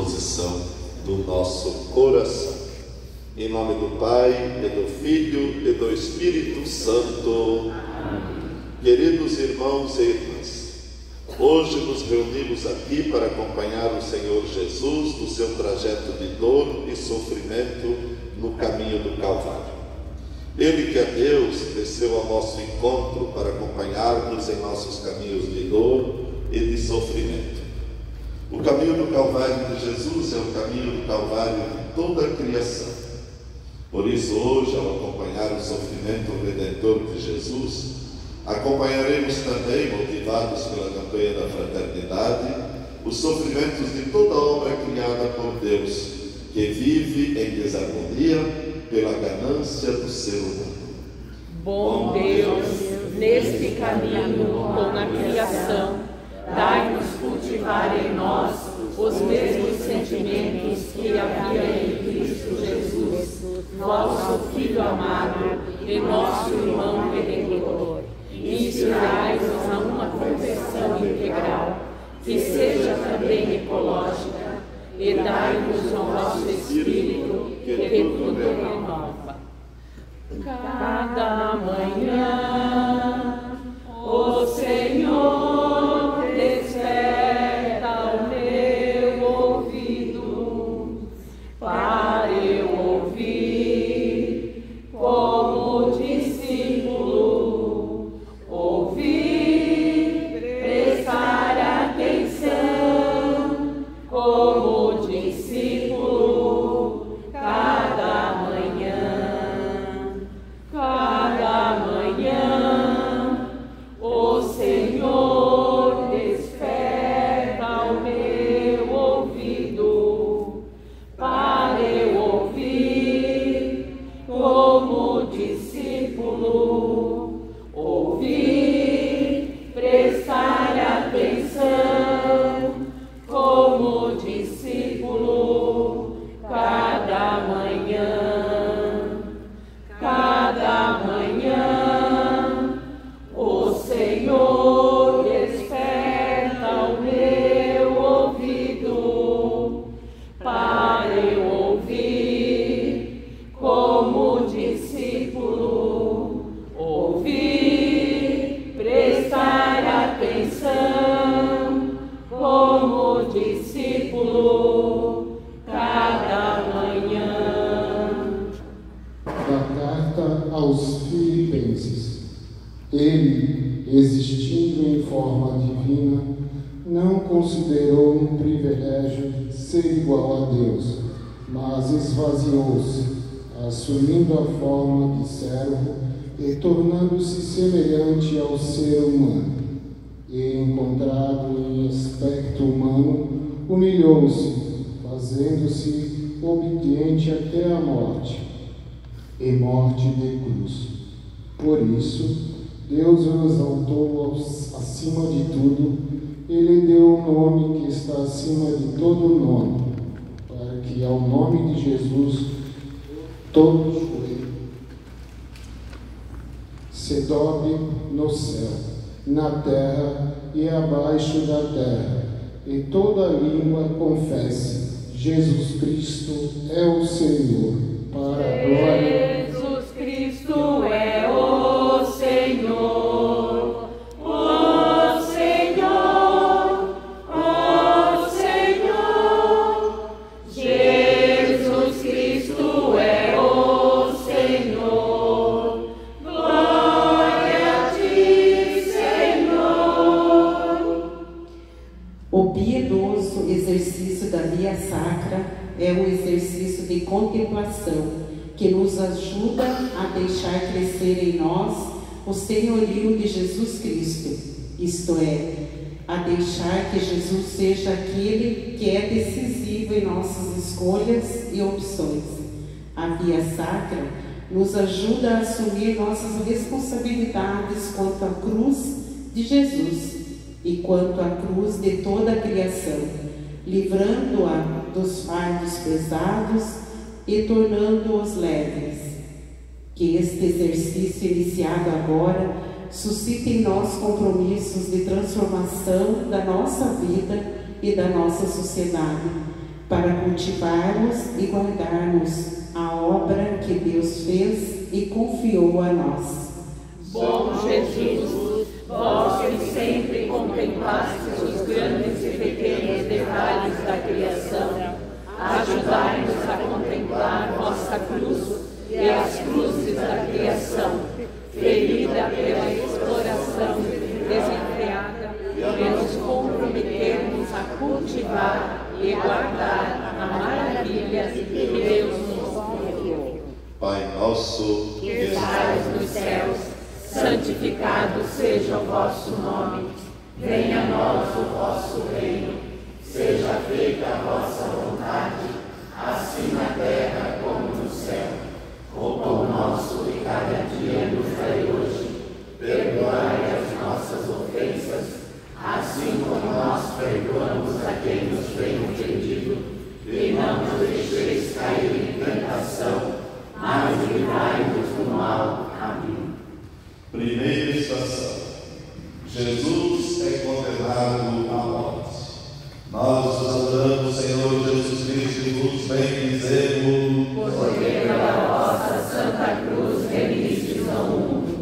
disposição do nosso coração. Em nome do Pai, e do Filho, e do Espírito Santo. Amém. Queridos irmãos e irmãs, hoje nos reunimos aqui para acompanhar o Senhor Jesus no seu trajeto de dor e sofrimento no caminho do Calvário. Ele, que é Deus, desceu ao nosso encontro para acompanhar-nos em nossos caminhos de dor e de sofrimento. O caminho do Calvário de Jesus é o caminho do Calvário de toda a criação. Por isso, hoje, ao acompanhar o sofrimento redentor de Jesus, acompanharemos também, motivados pela campanha da fraternidade, os sofrimentos de toda a obra criada por Deus, que vive em desarmonia pela ganância do ser humano. Bom Deus, neste caminho com a criação, dai-nos cultivar em nós os mesmos sentimentos que havia em Cristo Jesus, vosso Filho amado e nosso irmão redentor. Inspirai-nos a uma conversão integral, que seja também ecológica, e dai-nos o vosso Espírito, que tudo renova. Cada manhã, o Senhor desperta o meu ouvido, para eu ouvir como discípulo, ouvir, prestar atenção como discípulo, cada manhã, o Senhor desperta o meu ouvido, para eu ouvir como discípulo, ouvir, prestar atenção como discípulo, cada manhã, o Senhor desperta o meu ouvido, para eu ouvir como discípulo, ouvir, prestar atenção como discípulo, cada manhã. Da carta aos Filipenses. Ele, existindo em forma divina, não considerou um privilégio ser igual a Deus, mas esvaziou-se, assumindo a forma de servo e tornando-se semelhante ao ser humano. E, encontrado em aspecto humano, humilhou-se, fazendo-se obediente até a morte, e morte de cruz. Por isso, Deus o exaltou acima de tudo, e lhe deu o nome que está acima de todo nome, para que ao nome de Jesus todo joelho se dobre no céu, na terra e abaixo da terra, e toda língua confesse: Jesus Cristo é o Senhor, para a glória. Jesus Cristo é o Senhor, o Senhor, o Senhor. Jesus Cristo é o Senhor. Glória a ti, Senhor. O piedoso exercício da via sacra é um exercício de contemplação que nos ajuda a deixar crescer em nós o senhorio de Jesus Cristo, isto é, a deixar que Jesus seja aquele que é decisivo em nossas escolhas e opções. A via sacra nos ajuda a assumir nossas responsabilidades quanto à cruz de Jesus e quanto à cruz de toda a criação, livrando-a dos fardos pesados e tornando-os leves. Que este exercício iniciado agora suscite em nós compromissos de transformação da nossa vida e da nossa sociedade, para cultivarmos e guardarmos a obra que Deus fez e confiou a nós. Bom Jesus, vós que sempre contemplastes os grandes e pequenos detalhes da criação, ajudai-nos a contemplar vossa cruz e as cruzes da criação, ferida pela exploração desenfreada, e nos comprometermos a cultivar e guardar a maravilha que Deus nos confiou. Pai nosso, Que estais nos céus, santificado seja o vosso nome. Venha a nós o vosso reino. Seja feita a vossa vontade, assim na terra como no céu. O pão nosso de cada dia nos dai hoje. Perdoai as nossas ofensas, assim como nós perdoamos a quem nos tem ofendido. E não nos deixeis cair em tentação, mas livrai-nos do mal. Amém. primeira estação. Jesus é condenado à morte. Nós os adoramos, Senhor Jesus Cristo, e vos bendizemos. Porque pela vossa Santa Cruz remistes ao mundo.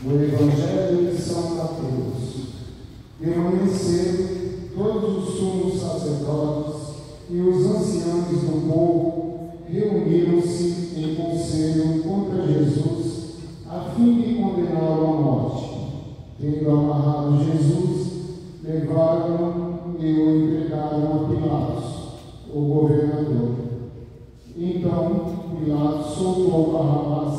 O Evangelho de São Mateus. De manhã cedo, todos os sumos sacerdotes e os anciãos do povo reuniram-se em conselho contra Jesus, a fim de condená-lo à morte. Tendo amarrado Jesus, levaram-no e o entregaram a Pilatos, o governador. Então Pilatos soltou Barrabás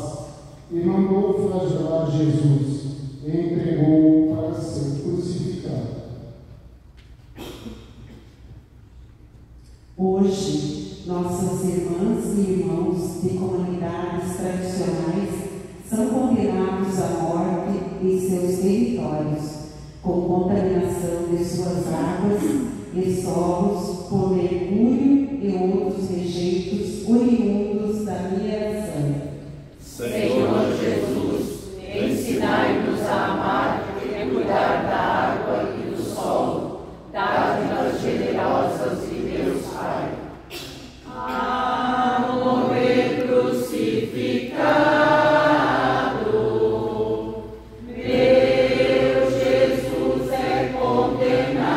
e mandou flagelar Jesus e entregou-o para ser crucificado. Hoje, nossas irmãs e irmãos de comunidades tradicionais são condenados à morte em seus territórios, com contaminação de suas águas e solos por mercúrio e outros rejeitos oriundos da mineração. Senhor Jesus, ensinai-nos a amar e cuidar da água e do solo, dádivas generosas de Deus Pai. A morrer crucificado, meu Jesus é condenado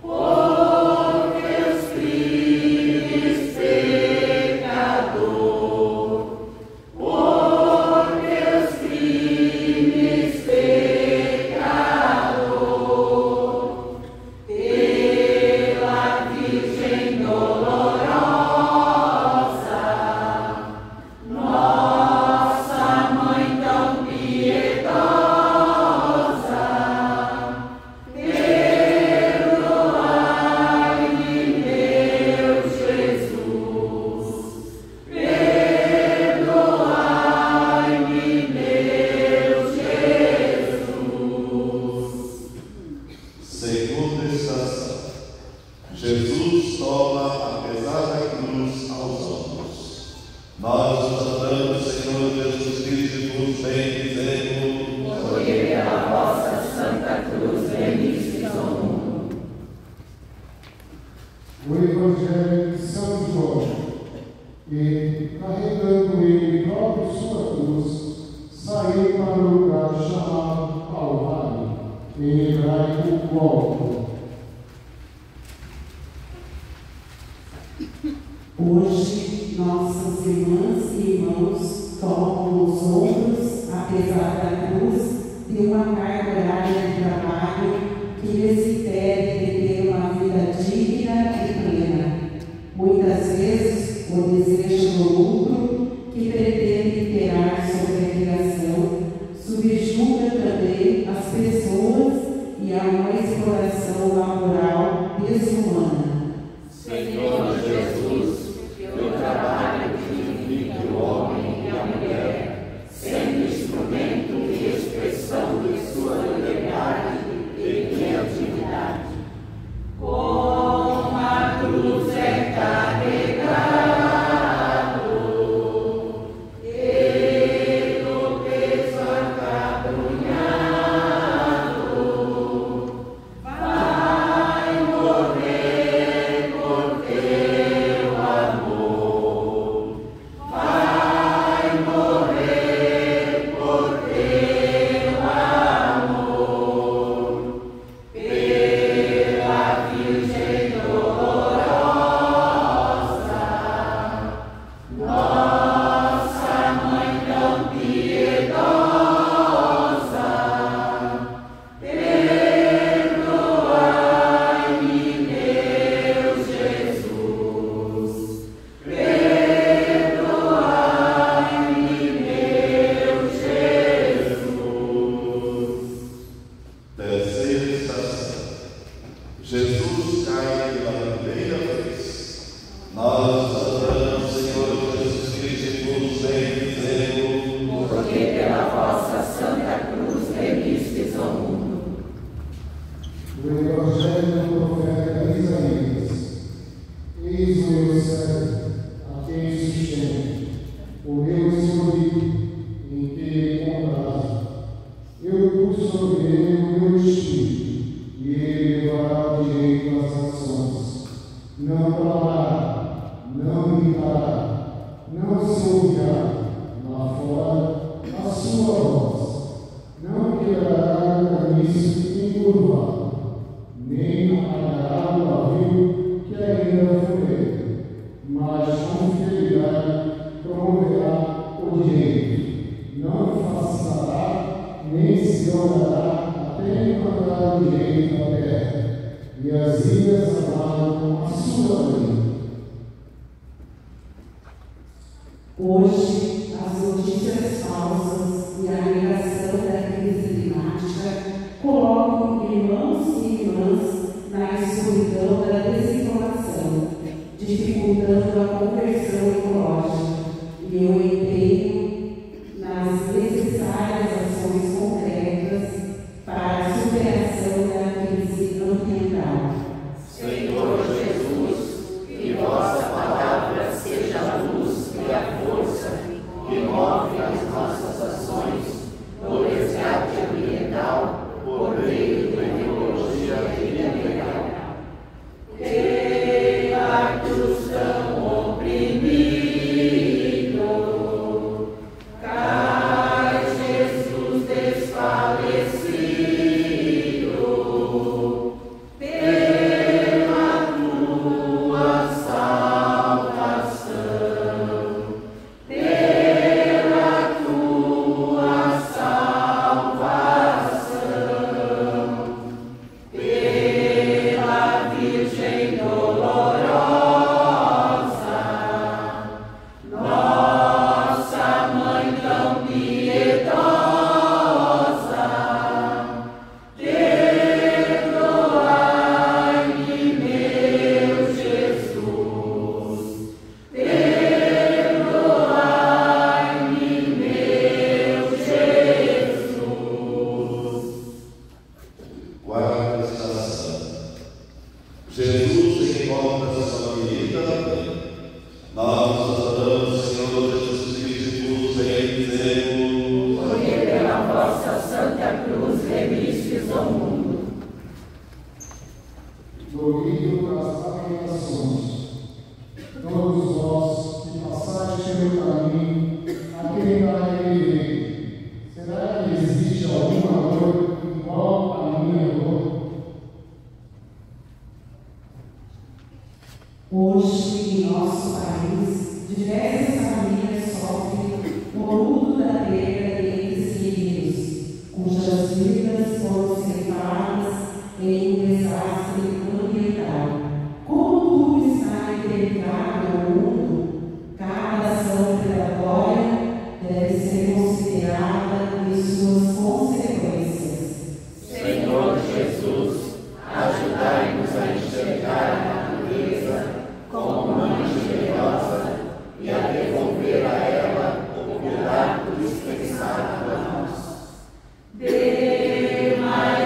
por teus crimes pecador, por teus crimes pecador, pela Virgem dolorosa, nossa Mãe tão piedosa, perdoai-me, meu Jesus, perdoai-me, meu Jesus. Segunda estação. Jesus toma a pesada cruz aos ombros. Nós os adoramos, Senhor Jesus Cristo, e vos bendizemos. Porque pela vossa Santa Cruz remistes ao mundo. O Evangelho de São João. E, carregando ele próprio sua cruz, saiu para o lugar chamado Calvário, em hebraico Gólgota. Hoje, nossas irmãs e irmãos tomam nos ombros a pesada cruz de uma carga horária de trabalho que lhes impede de ter uma vida digna e plena. Muitas vezes, o desejo do lucro que pretende imperar sobre a criação subjuga também as pessoas e há uma exploração laboral desumana. Senhor Jesus, que o trabalho dignifique o homem e a mulher, sendo instrumento e expressão de sua liberdade e criatividade. Jesus cai pela primeira vez. Nós adoramos, Senhor Jesus Cristo, em dizendo: porque pela vossa Santa Cruz remistes ao mundo. O Evangelho do profeta Isaías. Eis o meu servo, a quem sustento, o meu escolhido, em que comprazo. Eu pus sobre ele o meu espírito, e ele levará o direito às nações. Não falará, não gritará, não se ouvirá lá fora a sua voz. Não quebrará o caniço encurvado, nem apagará o pavio que ainda fumega, mas com fidelidade promoverá o direito. Não fascinará, nem se dobrará até encontrar o direito da terra, e as ilhas aguardam a sua lei. Hoje, as notícias falsas e a negação da crise climática colocam irmãos e irmãs na escuridão da desinformação, dificultando a conversão ecológica e o empenho nas necessárias ações concretas para a superação da crise ambiental. Senhor Jesus, que vossa palavra seja a luz e a força que move as nossas ações no resgate ambiental por meio da ideologia liberal. Pela cruz tão oprimido, cai Jesus desfalecido. Pela tua salvação, pela tua salvação, pela Virgem dolorosa, nossa Mãe tão piedosa, perdoai-me, meu Jesus, perdoai-me, meu Jesus. Quarta estação. Jesus encontra sua querida mãe. Nós adoramos, Senhor Jesus Cristo, em dizendo: Porque pela vossa Santa Cruz remistes ao mundo. Do livro das Lamentações. Todos vós que passastes pelo caminho, a quem darei direito? Será que existe alguma dor igual à minha dor? Hoje, em nosso país, diversas famílias sofrem o luto da perda de entes queridos, cujas vidas foram ceifadas em um desastre ambiental. Como tudo está interligado ao mundo, cada ação predatória deve ser considerada em suas consequências. Senhor Jesus, ajudai-nos a enxergar a natureza como mãe generosa e a devolver a ela o cuidado dispensado a nós. Dê mais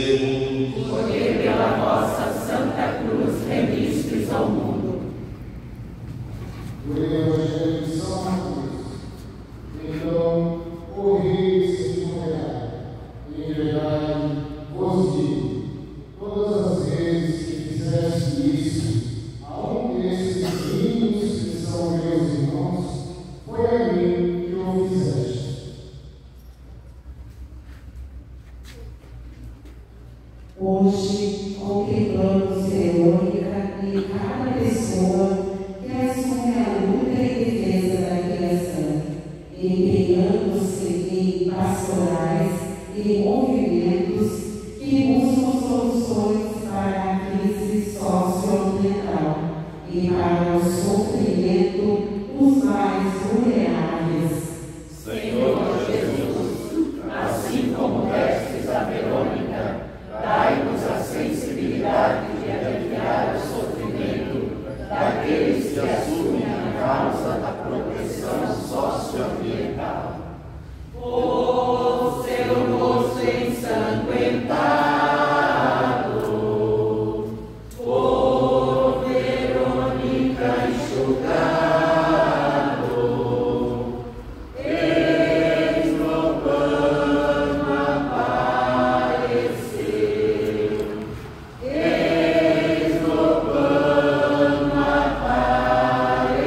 dizemos: porque pela vossa Santa Cruz remistes ao mundo. Do Evangelho de São Mateus. Então, o rei responderá: em verdade vos digo, todas as vezes que fizeste isso a um desses pequeninos que são meus irmãos, foi a mim que o fizeste. Hoje, contemplamos Verônica e cada pessoa que assume a luta em defesa da criação, empenhando-se em pastorais e movimentos que buscam soluções para a crise socioambiental e para o sofrimento dos mais vulneráveis. Senhor Jesus, assim como destes a Verônica, dai-nos a sensibilidade de aliviar o sofrimento daqueles que assumem a causa da proteção socioambiental. O seu rosto ensanguentado, por Verônica enxugado, eis no pano apareceu, eis no pano apareceu,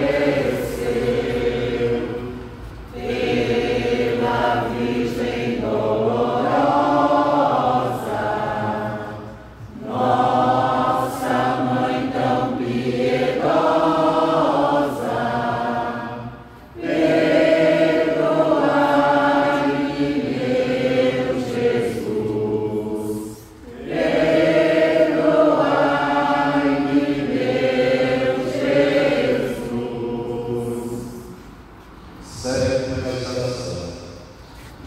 pela Virgem dolorosa, nossa Mãe tão piedosa, perdoai-me, meu Jesus, perdoai-me, meu Jesus. Sétima estação.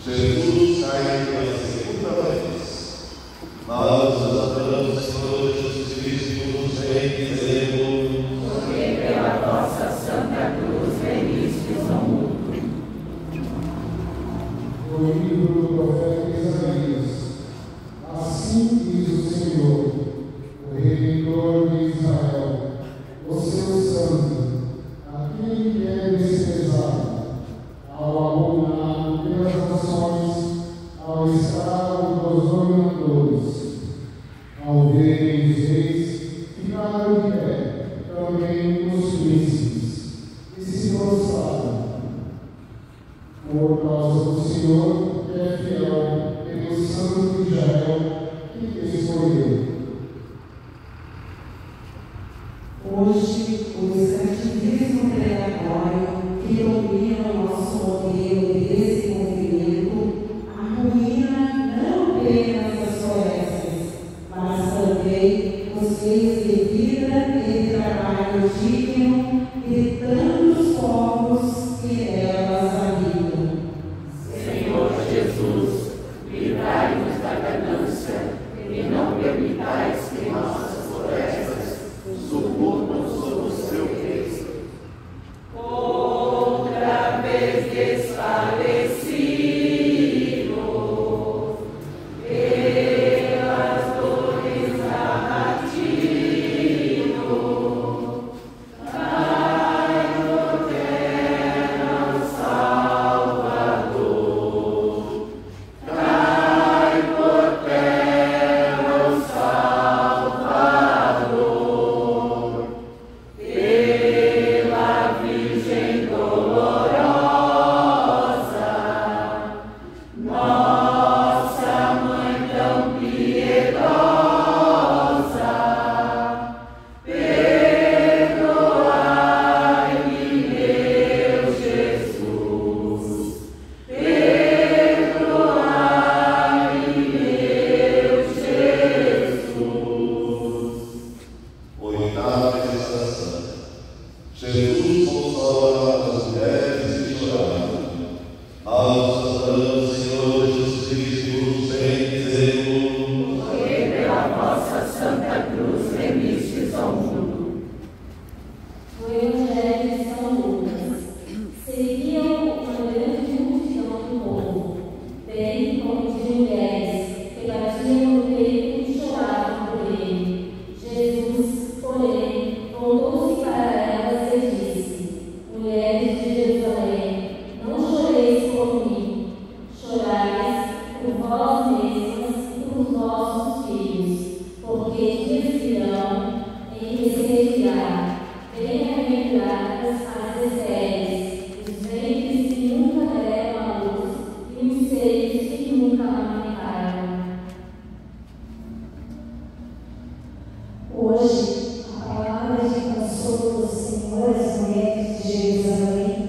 Jesus cai pela segunda vez. Nós os adoramos, Senhor Jesus Cristo, nos bendizemos. Porque pela vossa Santa Cruz remistes ao mundo. O livro do profeta Isaías. Assim diz o Senhor, o Redentor de Israel, o seu santo, aquele que é desprezado, ao abominado pelas nações, ao escravo dos dominadores. Ao verem os reis, ficaram de pé, também os príncipes, e se prostraram. Por causa do Senhor, que é fiel, pelo Santo de Israel, que vossos filhos, porque dias virão em que se dirá: bem-aventuradas as estéreis, os ventres que nunca deram à luz e os seios que nunca amamentaram. Hoje, a palavra de consolo do Senhor às mulheres de Jerusalém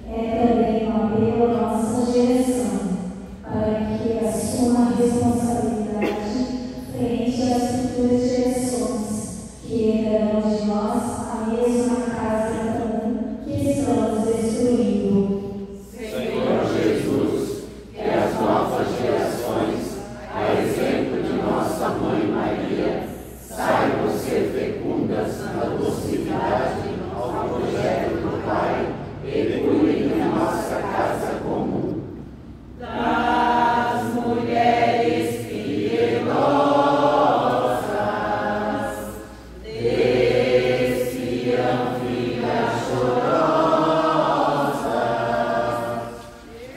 é também um apelo à nossa geração, para que assuma a responsabilidade frente às futuras gerações, que herdarão de nós a mesma casa comum que estamos destruindo. Senhor Jesus, que as novas gerações, a exemplo de nossa Mãe Maria, saibam ser fecundas na docilidade ao projeto do Pai e cuidem da nossa casa comum. Das mulheres piedosas, desciam filhas chorosas,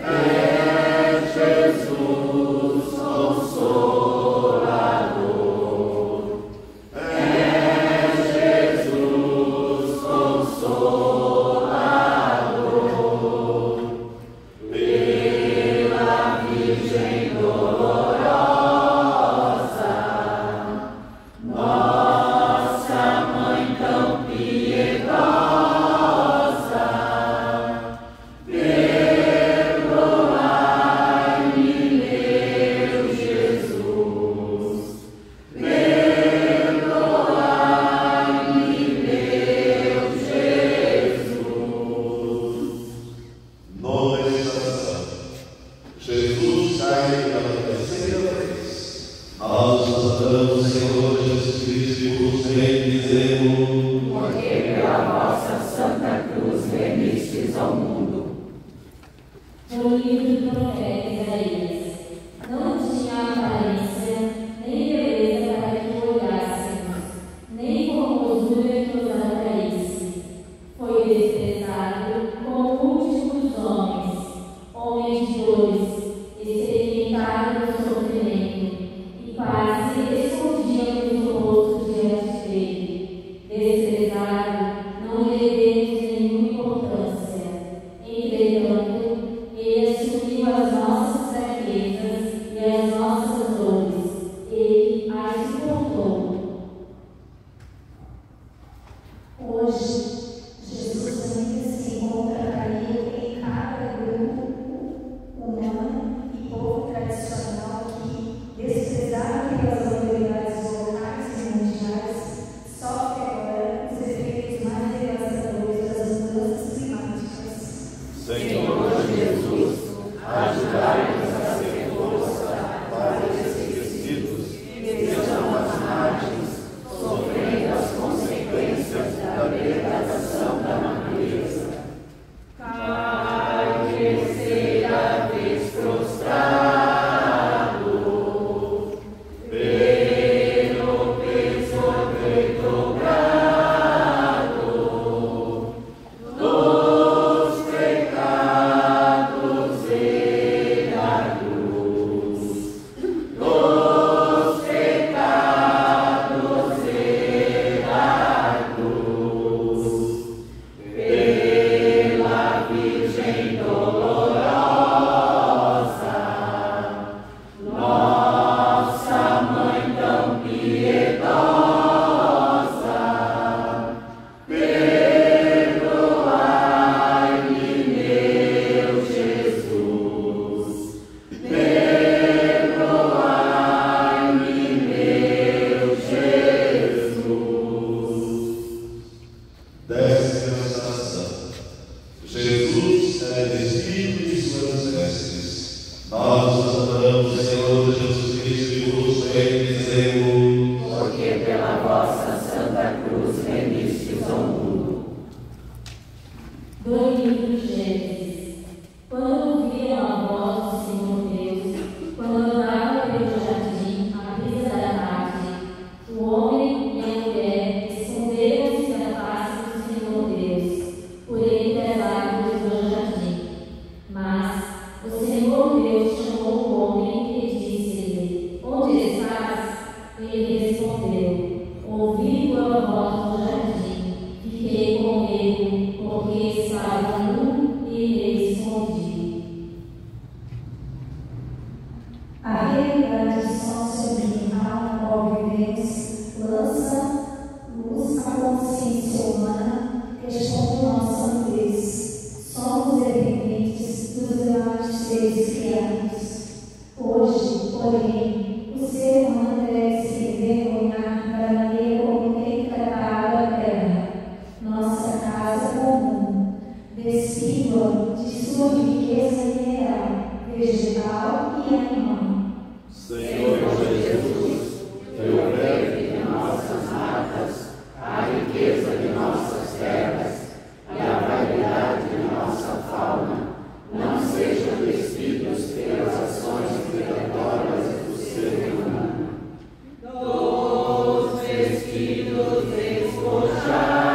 é Jesus Consolador, é Jesus Consolador. Pela Virgem dolorosa, nossa Mãe tão piedosa, perdoai-me, meu Jesus, perdoai-me, meu Jesus. Nona estação. Jesus cai pela terceira vez. Nós adoramos, Senhor Jesus Cristo, e vos bendizemos. Porque pela vossa Santa Cruz remistes ao mundo. No livro do profeta Isaías, não tinha aparência, nem beleza para que o olhássemos, nem formosura que nos atraísse. Foi desprezado como o último dos homens, homem de dores, experimentado no sofrimento, e quase escondíamos o rosto diante dele. Desprezado, não lhe demos nenhuma importância. Entretanto, ele assumiu as nossas fraquezas e as nossas dores. Ele as suportou. Hoje, Jesus ainda se encontra caído em cada grupo humano e povo tradicional que, desprezado pelas autoridades locais e mundiais, sofre agora os efeitos mais devastadores das mudanças climáticas. Senhor Jesus, ajudai-nos a ser força para os esquecidos que são as margens Ele respondeu: ouvi tua voz no jardim, fiquei com medo, porque estava nu e me escondi. A realidade socioambiental na qual vivemos lança luz à consciência humana, expondo nossa nudez. Somos dependentes dos demais seres criados. Hoje, porém, o ser humano deve se envergonhar da maneira como tem tratado a terra, nossa casa comum, despindo-a de sua riqueza mineral, vegetal e animal. Senhor Jesus, devolve de nossas matas a riqueza de nossas terras e a variedade de nossa fauna, não sejam despidos pelas ações predatórias do ser humano. Dos vestidos despojados,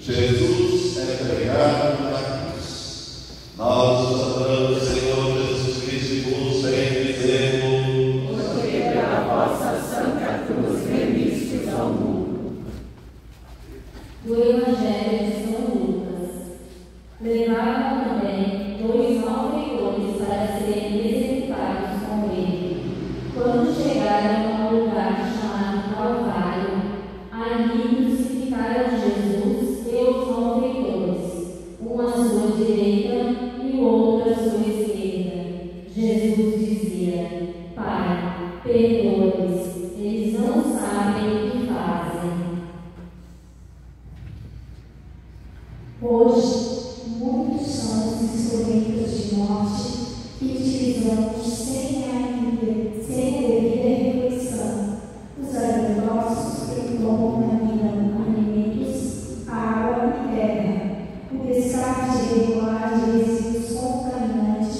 Jesus é pregado na cruz. Nós os adoramos, Senhor Jesus Cristo, e vos bendizemos. Porque pela vossa santa cruz remistes ao mundo. Do Evangelho de São Lucas. Levaram também 2 malfeitores para serem executados com ele. Quando chegaram a um lugar chamado Calvário, ali crucificaram Jesus e os malfeitores, um à sua direita e o outro à sua esquerda. Jesus dizia: Pai, perdoa-lhes, eles não sabem o que fazem. Hoje, muitos são os instrumentos de morte que utilizamos sem a devida reflexão. Os agrotóxicos que contaminam alimentos, água e terra, o descarte irregular de resíduos contaminantes,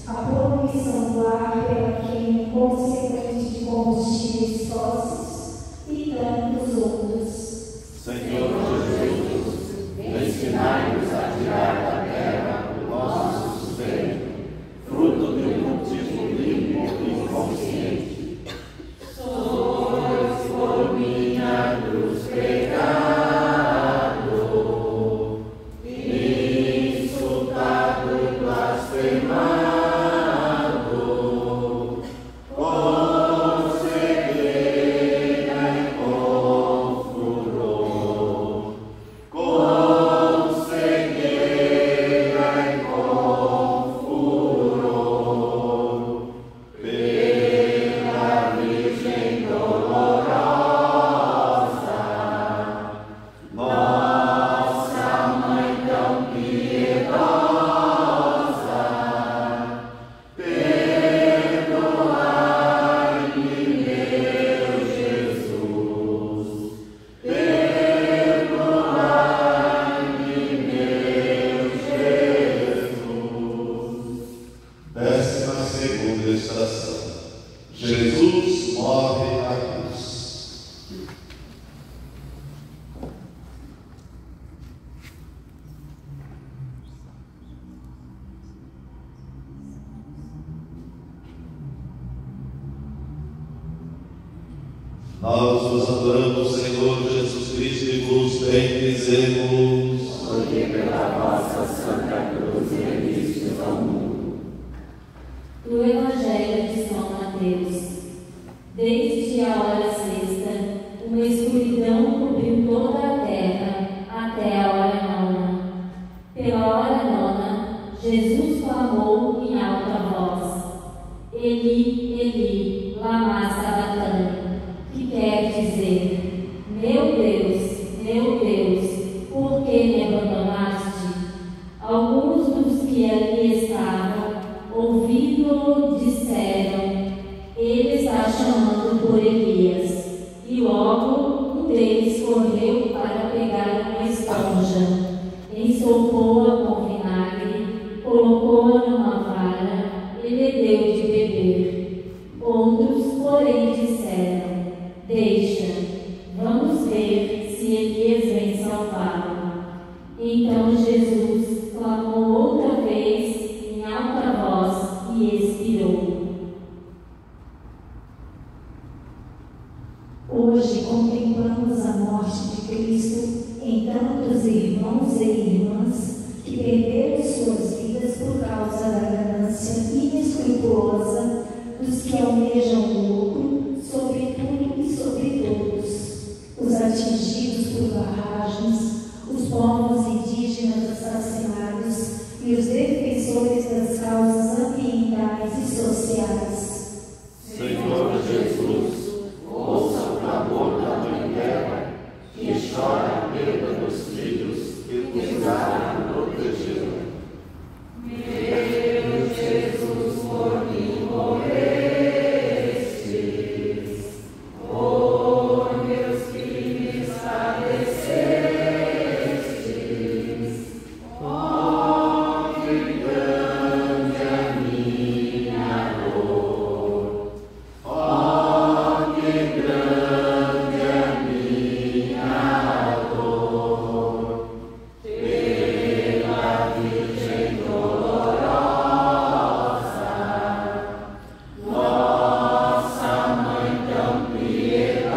a poluição do ar pela queima consequente de combustíveis fósseis e tantos outros. Senhor Jesus, ensinai-nos a tirar da terra o nosso sustento, fruto de um cultivo limpo e consciente. Sois por minha cruz pecado, insultado e blasfemado, com cegueira e com furor, com cegueira e com furor, pela Virgem dolorosa, nossa Mãe tão piedosa, perdoai-me, meu Jesus, perdoai-me, meu Jesus. 12ª estação. Jesus morre na cruz. Nós vos adoramos, Senhor Jesus Cristo, e vos bendizemos. Porque pela vossa santa cruz remistes ao mundo. Do Evangelho de São Mateus. Desde a hora sexta, uma escuridão cobriu toda a terra até a hora irmãos e irmãs que perderam suas vidas por causa da ganância inescrupulosa dos que almejam o lucro sobre tudo e sobre todos, os atingidos por barragens, os povos indígenas assassinados e os defensores das causas ambientais e sociais. Senhor Jesus, ouça o clamor da Mãe Terra, que chora a perda dos filhos que cuidaram e protegeram. Meu Jesus, por mim morrestes, por meus crimes padecestes, ó, que grande a minha dor, ó, que grande a minha dor, pela Virgem dolorosa, nossa Mãe tão piedosa,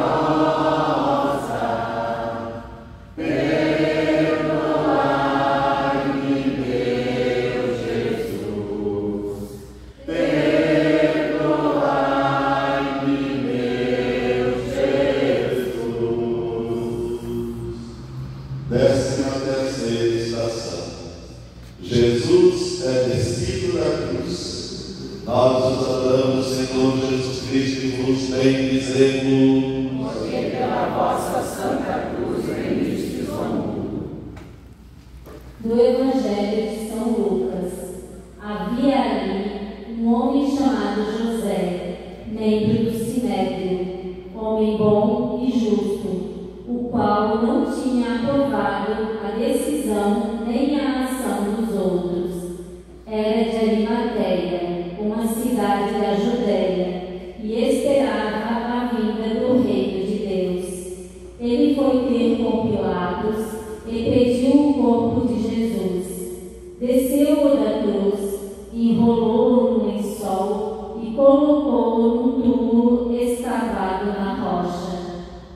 perdoai-me, meu Jesus, perdoai-me, meu Jesus. 13ª estação. Jesus é descido da cruz. Nós os adoramos, Senhor Jesus Cristo, e vos bendizemos. Porque pela vossa santa cruz remistes ao mundo. Do Evangelho de São Lucas. Havia ali um homem chamado José, membro do Sinédrio, homem bom e justo, o qual não tinha aprovado a decisão nem a ação dos outros. Era de Arimateia, uma cidade da Judéia, e esperava a vinda do reino de Deus. Ele foi ter com Pilatos e pediu o corpo de Jesus. Desceu-o da cruz, enrolou-o no lençol e colocou-o num túmulo escavado na rocha,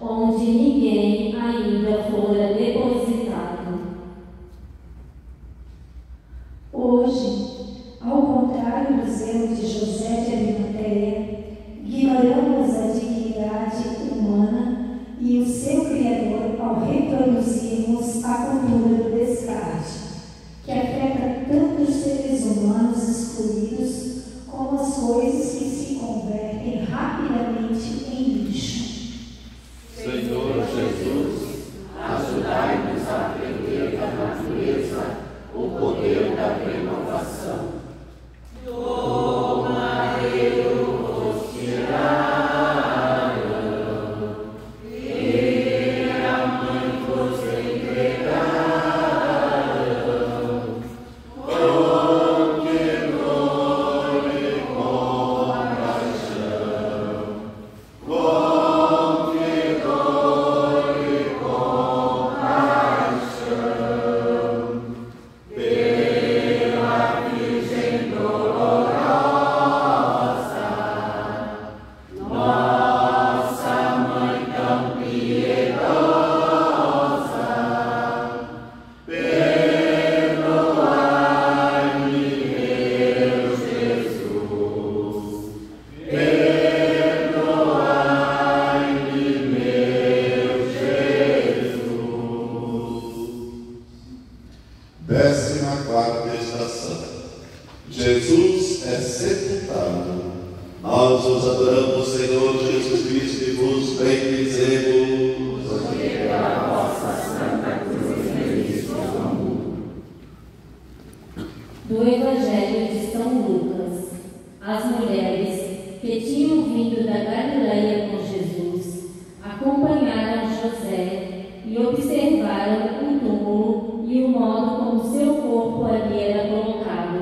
onde ninguém ainda fora depositado. Hoje, ao contrário do zelo de José de Arimateia, ignoramos a dignidade humana e o seu Criador ao reproduzirmos a cultura do descarte, que afeta tanto os seres humanos excluídos como as coisas que se convertem rapidamente em lixo. Senhor Jesus, Ajudai-nos a aprender da natureza o poder da renovação. Toma eu vos tiraram, e a mãe vos entregaram, com temor e compaixão, com temor e compaixão, pela Virgem dolorosa, nossa Mãe tão piedosa, perdoai-me, meu Jesus, perdoai-me, meu Jesus. 14ª estação. Jesus é sepultado. Nós os adoramos, Senhor Jesus Cristo, e vos bendizemos. Porque pela vossa santa cruz remistes ao mundo. Do Evangelho de São Lucas. As mulheres que tinham vindo da Galileia com Jesus acompanharam José e observaram o túmulo e o modo como seu corpo ali era colocado.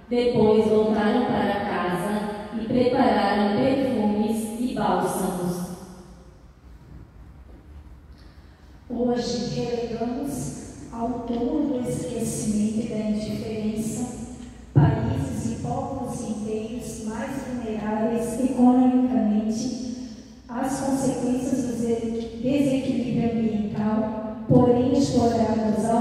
Depois voltaram para casa e prepararam perfumes e bálsamos. Hoje relegamos ao túmulo do esquecimento e da indiferença países e povos inteiros mais vulneráveis economicamente às consequências do desequilíbrio ambiental, porém explorados ao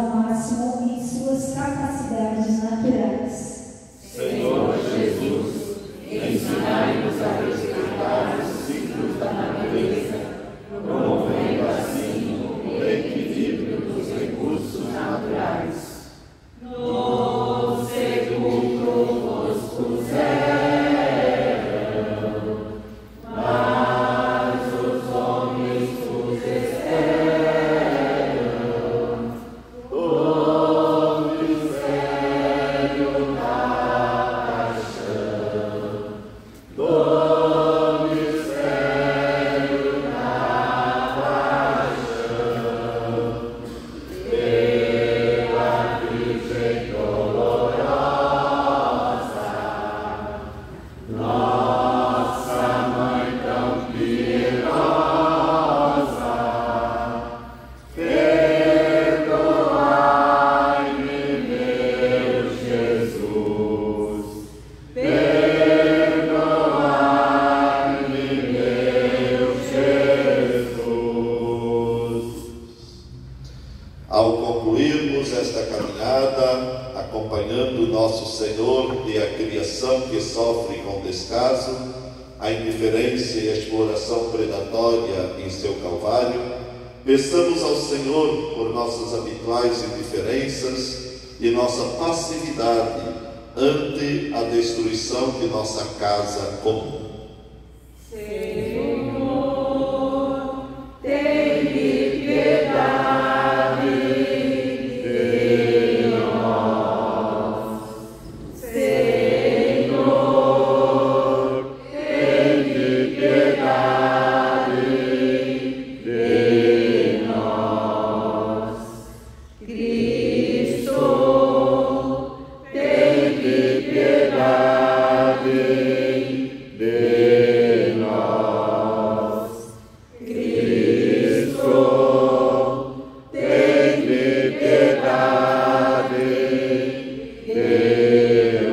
concluirmos esta caminhada, acompanhando nosso Senhor e a criação que sofre com descaso, a indiferença e a exploração predatória em seu Calvário, peçamos ao Senhor por nossas habituais indiferenças e nossa passividade ante a destruição de nossa casa comum. Senhor, tem piedade de nós. Senhor, tem piedade de nós. Cristo, tem piedade de nós. Cristo, tem piedade de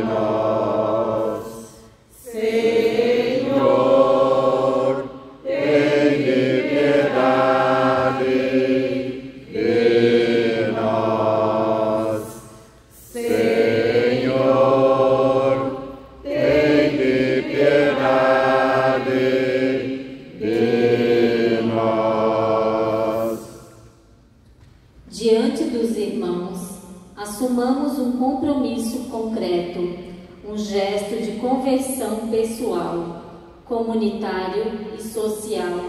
nós. Senhor, tem piedade de nós. Senhor, tem piedade de nós. Diante dos irmãos, assumamos um compromisso concreto, um gesto de conversão pessoal, comunitário e social,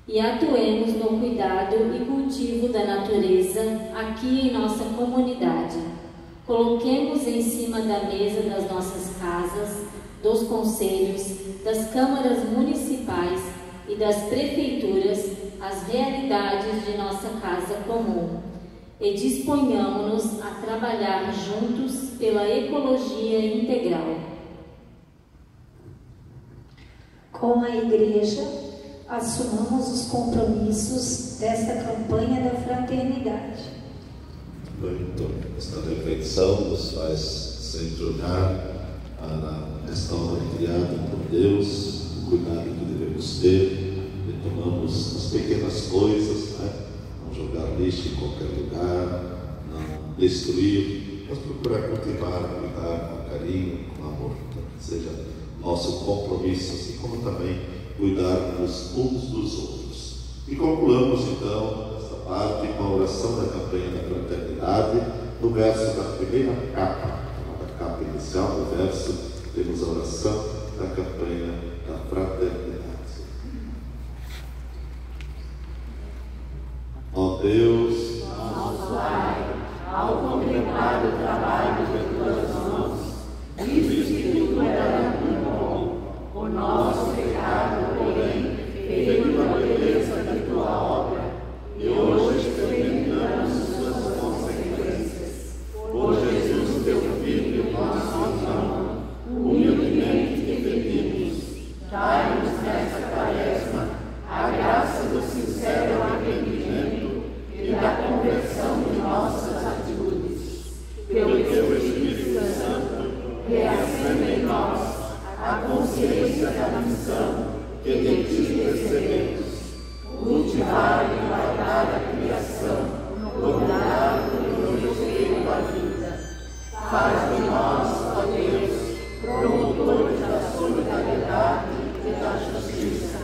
e atuemos no cuidado e cultivo da natureza aqui em nossa comunidade. Coloquemos em cima da mesa das nossas casas, dos conselhos, das câmaras municipais e das prefeituras as realidades de nossa casa comum e disponhamos-nos a trabalhar juntos pela ecologia integral. Com a Igreja, assumamos os compromissos desta campanha da fraternidade. Então, esta reflexão nos faz sempre olhar para esta obra criada por Deus, o cuidado que devemos ter, retomamos as pequenas coisas, né? Não jogar lixo em qualquer lugar, não destruir, mas procurar cultivar, cuidar com carinho, com amor, então, que seja nosso compromisso, assim como também cuidarmos uns dos outros. E concluamos então esta parte com a oração da campanha da fraternidade, no verso da primeira capa, da capa inicial do verso, temos a oração da campanha da fraternidade. Ó Deus, Nosso Pai, ao contemplar o trabalho de tuas mãos, viste que tudo era muito bom. O nosso pecado, porém, feriu a beleza de tua obra, e hoje experimentamos suas consequências. Por Jesus, teu Filho, nosso irmão, humildemente te pedimos, dai-nos nesta quaresma a graça do sincero arrependimento e da conversão de nossas atitudes. Pelo teu Espírito Santo, reacenda em nós a consciência da missão que de ti recebemos, cultivar e guardar a criação, lograr o respeito à vida. Faz de nós, ó Deus, promotores da solidariedade e da justiça,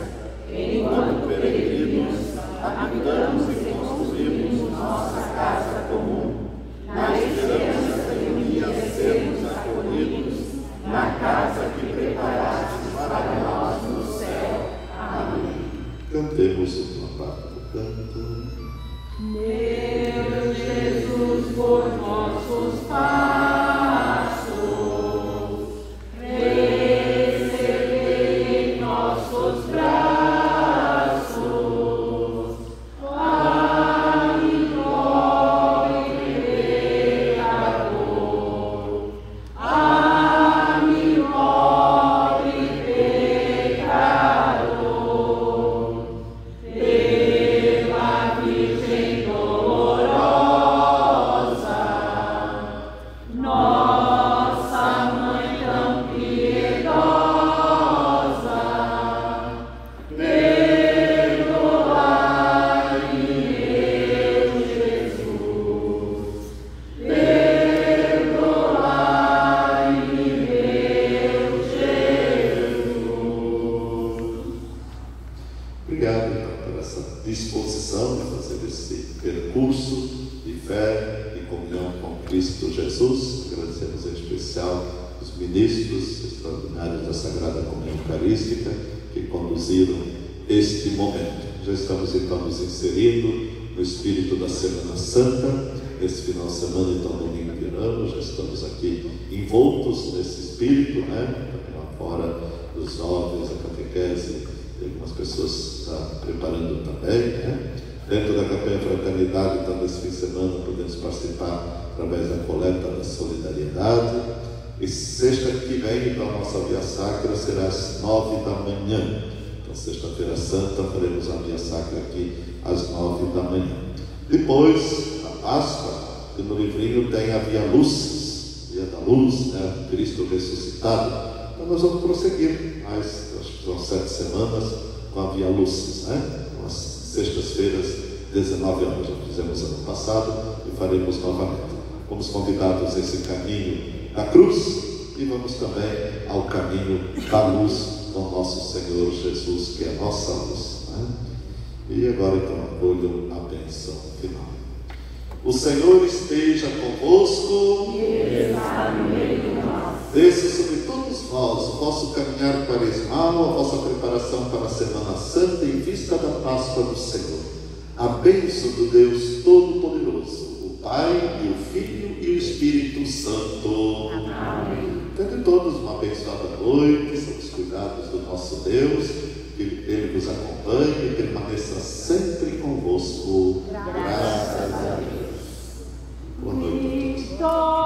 enquanto peregrinos habitamos e construímos nossa casa comum, na esperança de um dia sermos acolhidos na casa que preparaste para nós no céu. Amém. cantemos uma parte do canto. Meu Jesus, por nossos pais. comunhão com Cristo Jesus. Agradecemos em especial os ministros extraordinários da Sagrada Comunhão Eucarística que conduziram este momento. Já estamos então nos inserindo no espírito da Semana Santa, esse final de semana, então, domingo de ano, já estamos aqui envoltos nesse espírito, né? Também lá fora dos jovens, a catequese, algumas pessoas estão preparando também, né? Dentro da Campanha Fraternidade, então, nesse fim de semana, podemos participar através da coleta da solidariedade. E sexta que vem, então, a nossa Via Sacra será às 9 da manhã. Então, sexta-feira santa, faremos a Via Sacra aqui às 9 da manhã. Depois, na Páscoa, que no livrinho tem a Via Lucis, Via da Luz, né? Cristo ressuscitado. Então, nós vamos prosseguir mais, acho que são 7 semanas, com a Via Lucis, né? As sextas-feiras, 19 horas, já fizemos ano passado e faremos novamente. Fomos convidados a esse caminho da cruz e vamos também ao caminho da luz com nosso Senhor Jesus, que é a nossa luz, né? E agora então acolham a bênção final. O Senhor esteja convosco. Ele está no meio de nós. Desça sobre todos vós o vosso caminhar quaresmal, a vossa preparação para a Semana Santa em vista da Páscoa do Senhor. A bênção do Deus Todo-Poderoso, o Pai e o Filho e o Espírito Santo. Amém. Tenham todos uma abençoada noite, sob os cuidados do nosso Deus, que Ele vos acompanhe e permaneça sempre convosco. Graças a Deus. Boa noite a todos.